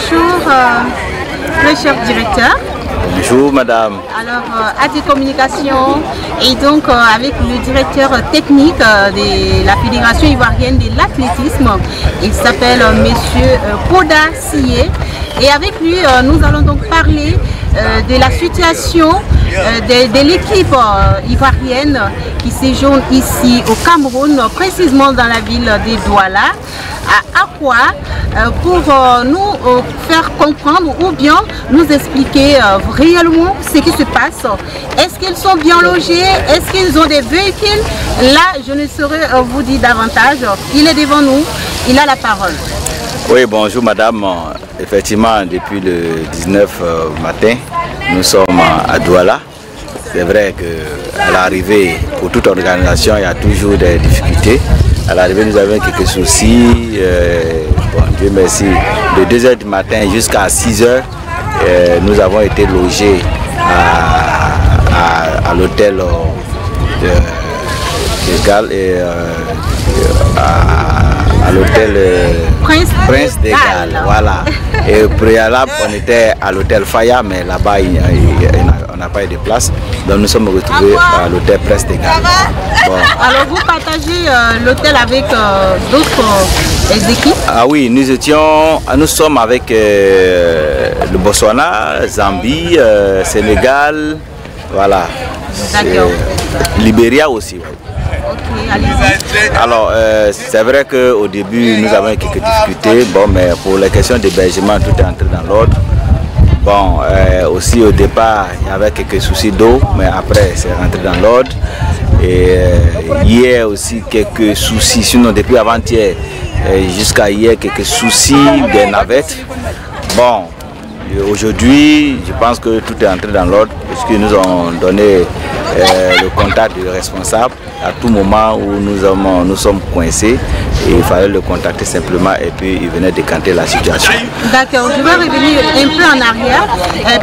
Bonjour, le chef directeur. Bonjour madame. Alors, AD Communication et donc avec le directeur technique de la Fédération ivoirienne de l'athlétisme, il s'appelle monsieur Koda Siyé. Et avec lui, nous allons donc parler de la situation de l'équipe ivoirienne qui séjourne ici au Cameroun, précisément dans la ville de Douala, à Akwa, pour nous faire comprendre ou bien nous expliquer réellement ce qui se passe. Est-ce qu'ils sont bien logés? Est-ce qu'ils ont des véhicules? Là, je ne saurais vous dire davantage. Il est devant nous, il a la parole. Oui, bonjour madame. Effectivement, depuis le 19 matin, nous sommes à Douala. C'est vrai qu'à l'arrivée, pour toute organisation, il y a toujours des difficultés. À l'arrivée, nous avons quelques soucis. Bon, Dieu merci. De 2 h du matin jusqu'à 6 h, nous avons été logés à l'hôtel de Galles et à l'hôtel Prince de Galles. Voilà. Et au préalable, on était à l'hôtel Faya, mais là-bas, on n'a pas eu de place. Donc nous sommes retrouvés à l'hôtel Prince de Galles. Bon. Alors vous partagez l'hôtel avec d'autres équipes? Ah oui, nous sommes avec le Botswana, Zambie, Sénégal, voilà. Libéria aussi. Oui. Okay, allez-y. Alors, c'est vrai qu'au début, nous avons quelques difficultés, bon, mais pour les questions d'hébergement, tout est entré dans l'ordre. Bon, aussi au départ, il y avait quelques soucis d'eau, mais après, c'est rentré dans l'ordre. Et hier aussi, quelques soucis, sinon depuis avant-hier, jusqu'à hier, quelques soucis des navettes. Bon, aujourd'hui, je pense que tout est entré dans l'ordre, puisqu'ils nous ont donné le contact du responsable à tout moment où nous sommes coincés. Et il fallait le contacter simplement et puis il venait décanter la situation. D'accord, je vais revenir un peu en arrière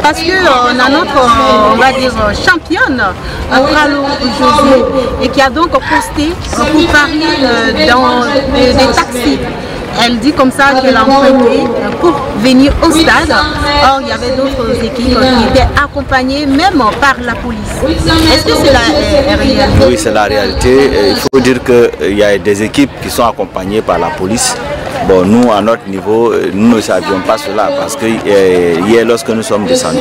parce qu'on a notre, on va dire, championne, Ralo Josué, et qui a donc posté pour parler dans des taxis. Elle dit comme ça qu'elle a emprunté pour venir au stade. Or, il y avait d'autres équipes qui étaient accompagnées même par la police. Est-ce que c'est la réalité? Oui, c'est la réalité. Il faut dire qu'il y a des équipes qui sont accompagnées par la police. Bon, nous, à notre niveau, nous ne savions pas cela parce que hier, lorsque nous sommes descendus,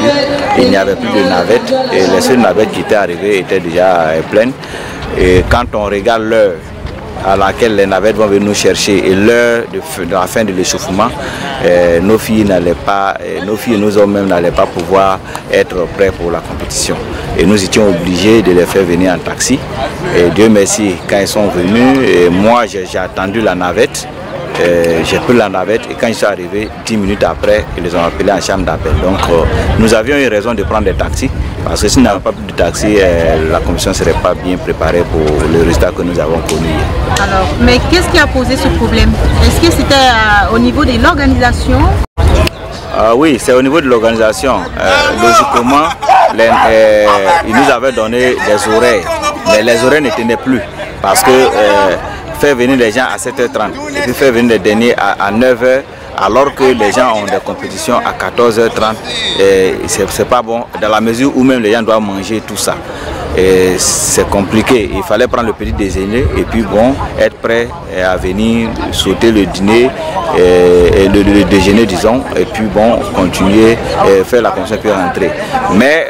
il n'y avait plus de navettes et les seules navettes qui étaient arrivées étaient déjà pleines. Et quand on regarde l'heure à laquelle les navettes vont venir nous chercher et l'heure de la fin de l'échauffement, nos filles et nos hommes même n'allaient pas pouvoir être prêts pour la compétition. Et nous étions obligés de les faire venir en taxi. Et Dieu merci, quand ils sont venus, et moi j'ai attendu la navette. J'ai pris la navette et quand ils sont arrivés, 10 minutes après, ils les ont appelés en chambre d'appel. Donc nous avions eu raison de prendre des taxis parce que si nous n'avions pas pris de taxi, la commission ne serait pas bien préparée pour le résultat que nous avons connu. Alors, mais qu'est-ce qui a posé ce problème? Est-ce que c'était au niveau de l'organisation? Oui, c'est au niveau de l'organisation. Logiquement, ils nous avaient donné des horaires, mais les horaires ne tenaient plus parce que faire venir les gens à 7 h 30 et puis faire venir les derniers à 9 h alors que les gens ont des compétitions à 14 h 30, c'est pas bon dans la mesure où même les gens doivent manger tout ça. C'est compliqué, il fallait prendre le petit déjeuner et puis bon, être prêt à venir sauter le dîner et le déjeuner disons et puis bon, continuer faire la compétition puis rentrer. Mais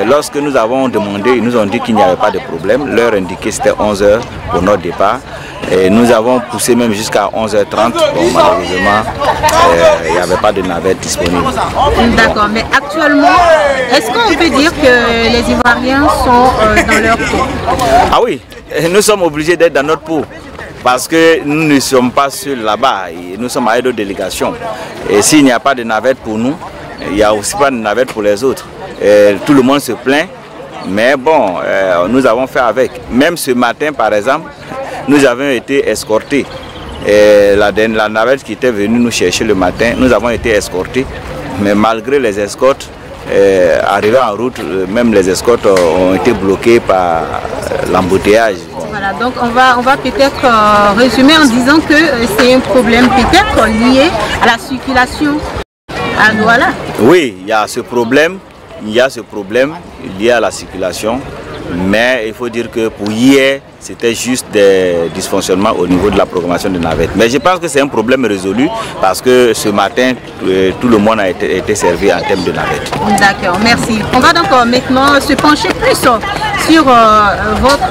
lorsque nous avons demandé, ils nous ont dit qu'il n'y avait pas de problème. L'heure indiquée c'était 11 h pour notre départ. Et nous avons poussé même jusqu'à 11 h 30. Bon, malheureusement, il n'y avait pas de navette disponible. D'accord, mais actuellement, est-ce qu'on peut dire que les Ivoiriens sont dans leur peau? Ah oui, nous sommes obligés d'être dans notre peau. Parce que nous ne sommes pas seuls là-bas, nous sommes avec d'autres délégations. Et s'il n'y a pas de navette pour nous, il n'y a aussi pas de navette pour les autres. Tout le monde se plaint, mais bon, nous avons fait avec. Même ce matin, par exemple, nous avons été escortés. La navette qui était venue nous chercher le matin, nous avons été escortés. Mais malgré les escortes, arrivés en route, même les escortes ont été bloqués par l'embouteillage. Voilà, Voilà, donc on va peut-être résumer en disant que c'est un problème peut-être lié à la circulation à Douala. Oui, il y a ce problème lié à la circulation, mais il faut dire que pour hier, c'était juste des dysfonctionnements au niveau de la programmation de navettes. Mais je pense que c'est un problème résolu parce que ce matin, tout le monde a été servi en termes de navettes. D'accord, merci. On va donc maintenant se pencher plus sur votre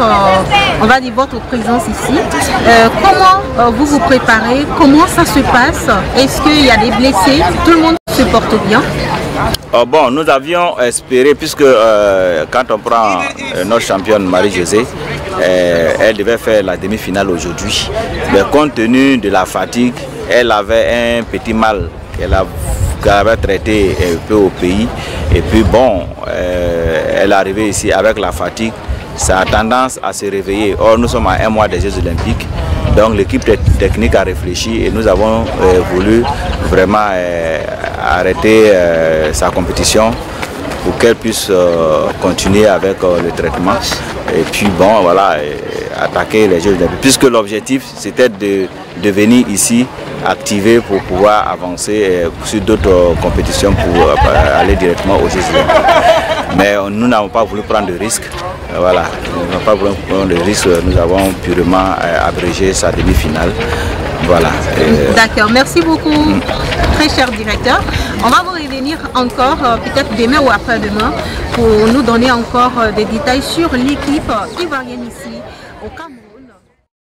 présence ici. Comment vous vous préparez? Comment ça se passe? Est-ce qu'il y a des blessés? Tout le monde se porte bien? Bon, nous avions espéré, puisque quand on prend notre championne Marie-Josée, elle devait faire la demi-finale aujourd'hui. Mais compte tenu de la fatigue, elle avait un petit mal qu'elle avait traité un peu au pays. Et puis bon, elle est arrivée ici avec la fatigue. Ça a tendance à se réveiller. Or, nous sommes à un mois des Jeux Olympiques. Donc l'équipe technique a réfléchi et nous avons voulu vraiment arrêter sa compétition pour qu'elle puisse continuer avec le traitement et puis bon voilà attaquer les Jeux Olympiques. Puisque l'objectif c'était de venir ici activer pour pouvoir avancer sur d'autres compétitions pour aller directement aux Jeux Olympiques. Mais nous n'avons pas voulu prendre de risques. Voilà, nous n'avons pas voulu prendre de risques, nous avons purement abrégé sa demi-finale. Voilà. D'accord, merci beaucoup, très cher directeur. On va vous revenir encore, peut-être demain ou après-demain, pour nous donner encore des détails sur l'équipe ivoirienne ici au Cameroun.